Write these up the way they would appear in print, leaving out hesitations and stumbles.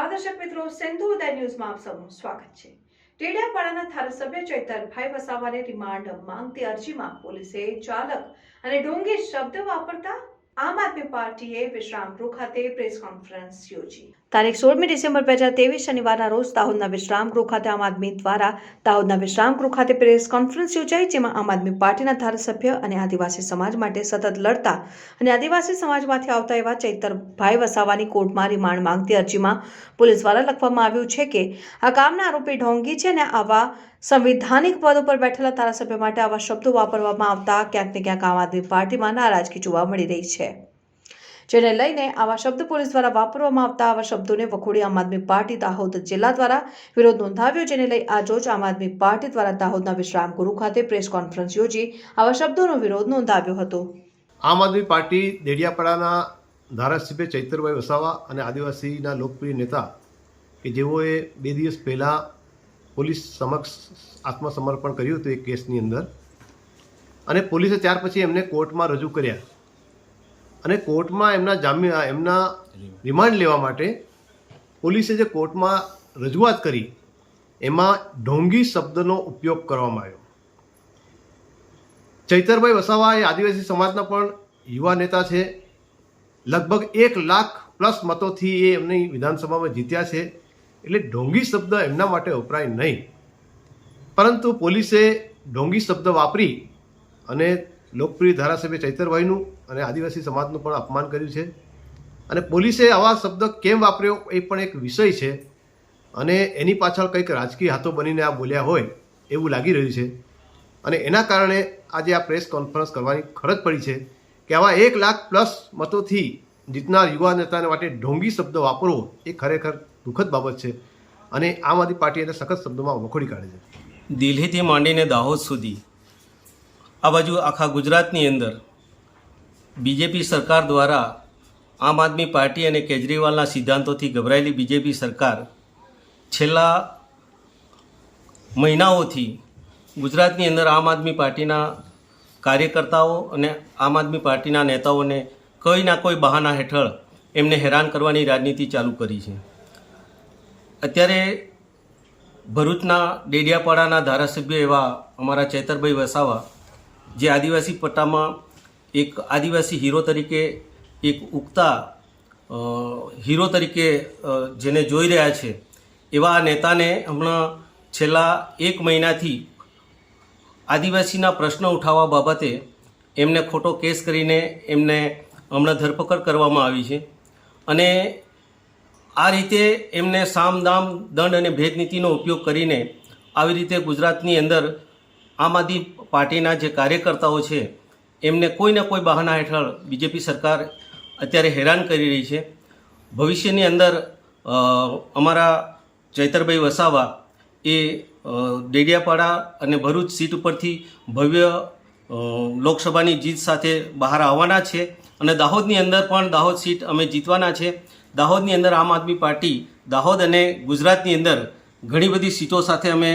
નમસ્કાર દર્શક મિત્રો, સિંધુ ઉદય ન્યૂઝમાં આપ સૌનું સ્વાગત છે। ટેડિયાપાડાના ધારાસભ્ય ચૈતરભાઈ વસાવાને રિમાન્ડ માંગતી અરજીમાં પોલીસે ચાલક અને ઢોંગી શબ્દ વાપરતા આમ આદમી પાર્ટીએ વિશ્રામ ગૃહ ખાતે પ્રેસ કોન્ફરન્સ યોજી। તારીખ 16મી ડિસેમ્બર 2023 શનિવારના રોજ દાહોદના વિશ્રામ ગૃહ ખાતે આમ આદમી દ્વારા દાહોદના વિશ્રામ ગૃહ ખાતે પ્રેસ કોન્ફરન્સ યોજાઈ, જેમાં આમ આદમી પાર્ટીના ધારાસભ્ય અને આદિવાસી સમાજ માટે સતત લડતા અને આદિવાસી સમાજમાંથી આવતા એવા ચૈતરભાઈ વસાવાની કોર્ટમાં રિમાન્ડ માંગતી અરજીમાં પોલીસ દ્વારા લખવામાં આવ્યું છે કે આ કામના આરોપી ઢોંગી છે અને આવા સંવિધાનિક પદ ઉપર બેઠેલા ધારાસભ્ય માટે આવા શબ્દો વાપરવામાં આવતા ક્યાંક ને ક્યાંક આમ આદમી પાર્ટીમાં નારાજગી જોવા મળી રહી છે, જેને લઈને આવા શબ્દ પોલીસ દ્વારા વાપરવામાં આવતા આવા શબ્દોને વખોડી આમ આદમી પાર્ટી દાહોદ જિલ્લા દ્વારા વિરોધ નોંધાવ્યો, જેને લઈ આજરોજ આમ આદમી પાર્ટી દ્વારા દાહોદના વિશ્રામ ગૃહ ખાતે પ્રેસ કોન્ફરન્સ યોજી આવા શબ્દોનો વિરોધ નોંધાવ્યો હતો। આમ આદમી પાર્ટી દેડિયાપાડાના ધારાસભ્ય ચૈતરભાઈ વસાવા અને આદિવાસીના લોકપ્રિય નેતા કે જેઓએ 2 દિવસ પહેલાં પોલીસ સમક્ષ આત્મસમર્પણ કર્યું હતું એક કેસની અંદર, અને પોલીસે ત્યાર પછી એમને કોર્ટમાં રજૂ કર્યા અને કોર્ટમાં એમના રિમાન્ડ લેવા માટે પોલીસે જે કોર્ટમાં રજૂઆત કરી એમાં ઢોંગી શબ્દનો ઉપયોગ કરવામાં આવ્યો। ચૈતરભાઈ વસાવા એ આદિવાસી સમાજના પણ યુવા નેતા છે, લગભગ 1 લાખ પ્લસ મતોથી એ એમની વિધાનસભામાં જીત્યા છે, એટલે ઢોંગી શબ્દ એમના માટે વપરાય નહીં, પરંતુ પોલીસે ઢોંગી શબ્દ વાપરી અને લોકપ્રિય ધારાસભ્ય ચૈતરભાઈનું અને આદિવાસી સમાજનું પણ અપમાન કર્યું છે, અને પોલીસે આવા શબ્દ કેમ વાપર્યો એ પણ એક વિષય છે, અને એની પાછળ કંઈક રાજકીય હાથો બનીને આ બોલ્યા હોય એવું લાગી રહ્યું છે, અને એના કારણે આજે આ પ્રેસ કોન્ફરન્સ કરવાની ફરજ પડી છે કે આવા 1 લાખ પ્લસ મતોથી જીતનાર યુવા નેતાને માટે ઢોંગી શબ્દ વાપરવો એ ખરેખર દુઃખદ બાબત છે, અને આમ આદમી પાર્ટી એને સખત શબ્દોમાં વખોડી કાઢે છે। દિલ્હીથી માંડીને દાહોદ સુધી આ બાજુ આખા ગુજરાતની અંદર બીજેપી સરકાર દ્વારા આમ આદમી પાર્ટી અને કેજરીવાલના સિદ્ધાંતોથી ગભરાયેલી બીજેપી સરકાર છેલ્લા મહિનાઓથી ગુજરાતની અંદર આમ આદમી પાર્ટીના કાર્યકર્તાઓ અને આમ આદમી પાર્ટીના નેતાઓને કોઈ ના કોઈ બહાના હેઠળ એમને હેરાન કરવાની રાજનીતિ ચાલુ કરી છે। અત્યારે ભરૂચના ડેડિયાપાડાના ધારાસભ્ય એવા અમારા ચૈતરભાઈ વસાવા, જે આદિવાસી પટ્ટામાં એક આદિવાસી હીરો તરીકે એક ઉગતા હીરો તરીકે જેને જોઈ રહ્યા છે, એવા નેતાને હમણાં છેલ્લા 1 મહિનાથી આદિવાસીના પ્રશ્ન ઉઠાવવા બાબતે એમને ખોટો કેસ કરીને એમને હમણાં ધરપકડ કરવામાં આવી છે, અને આ રીતે એમને સામ દામ દંડ અને ભેદનીતિનો ઉપયોગ કરીને આવી રીતે ગુજરાતની અંદર આમ આદમી પાર્ટીના જે કાર્યકર્તાઓ છે એમને કોઈને કોઈ બહાના હેઠળ બીજેપી સરકાર અત્યારે હેરાન કરી રહી છે। ભવિષ્યની અંદર અમારા ચૈતરભાઈ વસાવા એ ડેડિયાપાડા અને ભરૂચ સીટ ઉપરથી ભવ્ય લોકસભાની જીત સાથે બહાર આવવાના છે, અને દાહોદની અંદર પણ દાહોદ સીટ અમે જીતવાના છે। દાહોદની અંદર આમ આદમી પાર્ટી દાહોદ અને ગુજરાતની અંદર ઘણી બધી સીટો સાથે અમે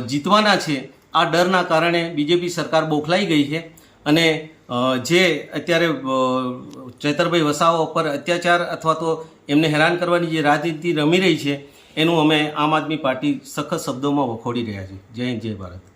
જીતવાના છે। આ ડરના કારણે બીજેપી સરકાર બોખલાઈ ગઈ છે, અને જે અત્યારે ચૈતરભાઈ વસાવા ઉપર અત્યાચાર અથવા તો એમને હેરાન કરવાની જે રાજનીતિ રમી રહી છે એનું અમે આમ આદમી પાર્ટી સખત શબ્દોમાં વખોડી રહ્યા છીએ। જય હિન્દ, જય ભારત।